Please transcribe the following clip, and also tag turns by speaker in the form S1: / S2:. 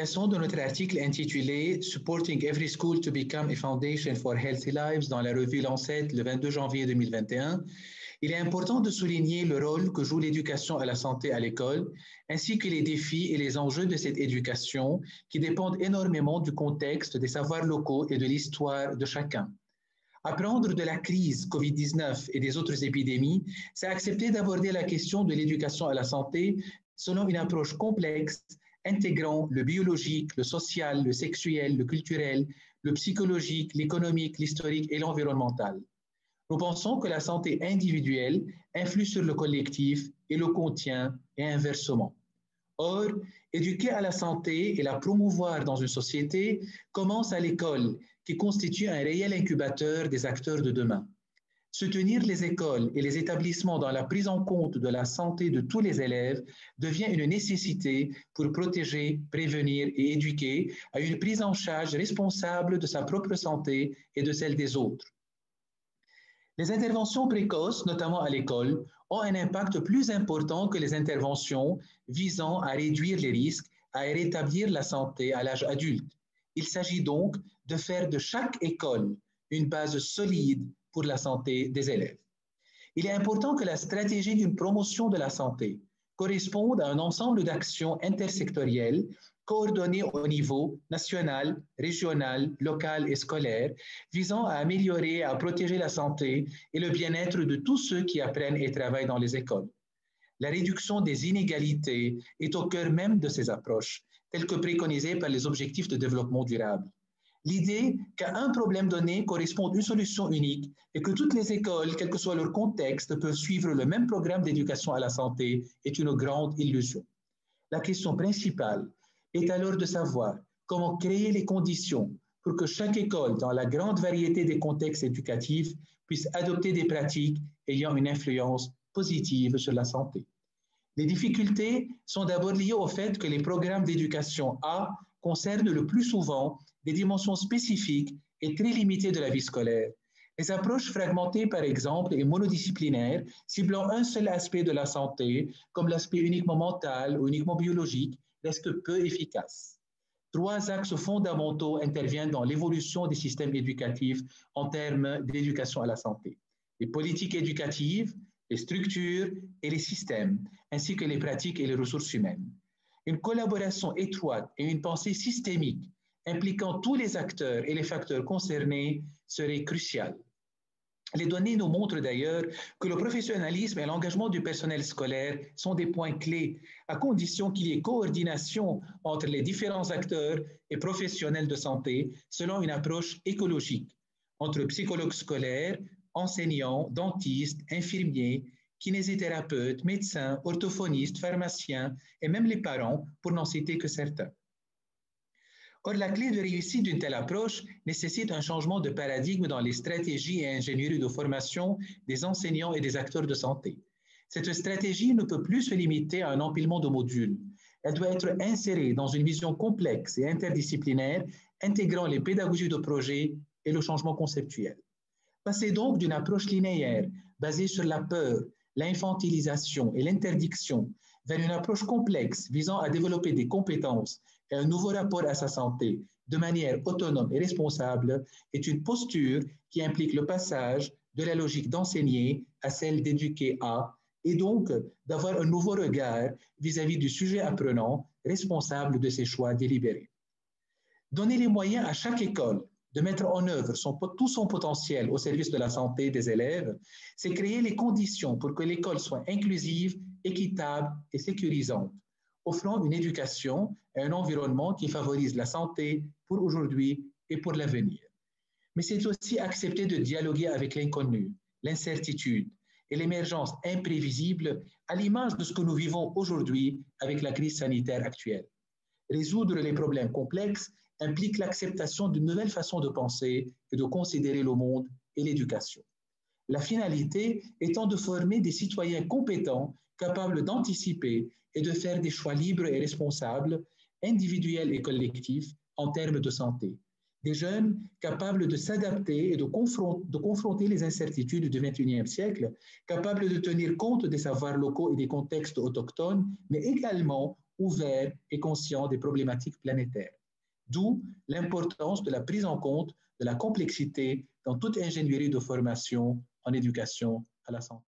S1: publication de notre article intitulé Supporting Every School to Become a Foundation for Healthy Lives dans la revue Lancet le 22 janvier 2021, il est important de souligner le rôle que joue l'éducation à la santé à l'école, ainsi que les défis et les enjeux de cette éducation qui dépendent énormément du contexte, des savoirs locaux et de l'histoire de chacun. Apprendre de la crise COVID-19 et des autres épidémies, c'est accepter d'aborder la question de l'éducation à la santé selon une approche complexe, intégrant le biologique, le social, le sexuel, le culturel, le psychologique, l'économique, l'historique et l'environnemental. Nous pensons que la santé individuelle influe sur le collectif et le contient et inversement. Or, éduquer à la santé et la promouvoir dans une société commence à l'école, qui constitue un réel incubateur des acteurs de demain. Soutenir les écoles et les établissements dans la prise en compte de la santé de tous les élèves devient une nécessité pour protéger, prévenir et éduquer à une prise en charge responsable de sa propre santé et de celle des autres. Les interventions précoces, notamment à l'école, ont un impact plus important que les interventions visant à réduire les risques, à rétablir la santé à l'âge adulte. Il s'agit donc de faire de chaque école une base solide pour la santé des élèves. Il est important que la stratégie d'une promotion de la santé corresponde à un ensemble d'actions intersectorielles coordonnées au niveau national, régional, local et scolaire, visant à améliorer et à protéger la santé et le bien-être de tous ceux qui apprennent et travaillent dans les écoles. La réduction des inégalités est au cœur même de ces approches, telles que préconisées par les objectifs de développement durable. L'idée qu'à un problème donné corresponde une solution unique et que toutes les écoles, quel que soit leur contexte, peuvent suivre le même programme d'éducation à la santé est une grande illusion. La question principale est alors de savoir comment créer les conditions pour que chaque école, dans la grande variété des contextes éducatifs, puisse adopter des pratiques ayant une influence positive sur la santé. Les difficultés sont d'abord liées au fait que les programmes d'éducation A concernent le plus souvent des dimensions spécifiques et très limitées de la vie scolaire. Les approches fragmentées, par exemple, et monodisciplinaires, ciblant un seul aspect de la santé, comme l'aspect uniquement mental ou uniquement biologique, restent peu efficaces. Trois axes fondamentaux interviennent dans l'évolution des systèmes éducatifs en termes d'éducation à la santé. Les politiques éducatives, les structures et les systèmes, ainsi que les pratiques et les ressources humaines. Une collaboration étroite et une pensée systémique impliquant tous les acteurs et les facteurs concernés serait cruciale. Les données nous montrent d'ailleurs que le professionnalisme et l'engagement du personnel scolaire sont des points clés, à condition qu'il y ait coordination entre les différents acteurs et professionnels de santé selon une approche écologique, entre psychologues scolaires, enseignants, dentistes, infirmiers, kinésithérapeutes, médecins, orthophonistes, pharmaciens et même les parents, pour n'en citer que certains. Or, la clé de réussite d'une telle approche nécessite un changement de paradigme dans les stratégies et ingénieries de formation des enseignants et des acteurs de santé. Cette stratégie ne peut plus se limiter à un empilement de modules. Elle doit être insérée dans une vision complexe et interdisciplinaire, intégrant les pédagogies de projet et le changement conceptuel. Passer donc d'une approche linéaire, basée sur la peur, l'infantilisation et l'interdiction, vers une approche complexe visant à développer des compétences et un nouveau rapport à sa santé de manière autonome et responsable est une posture qui implique le passage de la logique d'enseigner à celle d'éduquer à, et donc d'avoir un nouveau regard vis-à-vis du sujet apprenant responsable de ses choix délibérés. Donner les moyens à chaque école de mettre en œuvre tout son potentiel au service de la santé des élèves, c'est créer les conditions pour que l'école soit inclusive, équitable et sécurisante, offrant une éducation et un environnement qui favorise la santé pour aujourd'hui et pour l'avenir. Mais c'est aussi accepter de dialoguer avec l'inconnu, l'incertitude et l'émergence imprévisible à l'image de ce que nous vivons aujourd'hui avec la crise sanitaire actuelle. Résoudre les problèmes complexes implique l'acceptation d'une nouvelle façon de penser et de considérer le monde et l'éducation. La finalité étant de former des citoyens compétents, capables d'anticiper et de faire des choix libres et responsables, individuels et collectifs, en termes de santé. Des jeunes capables de s'adapter et de confronter les incertitudes du XXIe siècle, capables de tenir compte des savoirs locaux et des contextes autochtones, mais également ouvert et conscient des problématiques planétaires. D'où l'importance de la prise en compte de la complexité dans toute ingénierie de formation en éducation à la santé.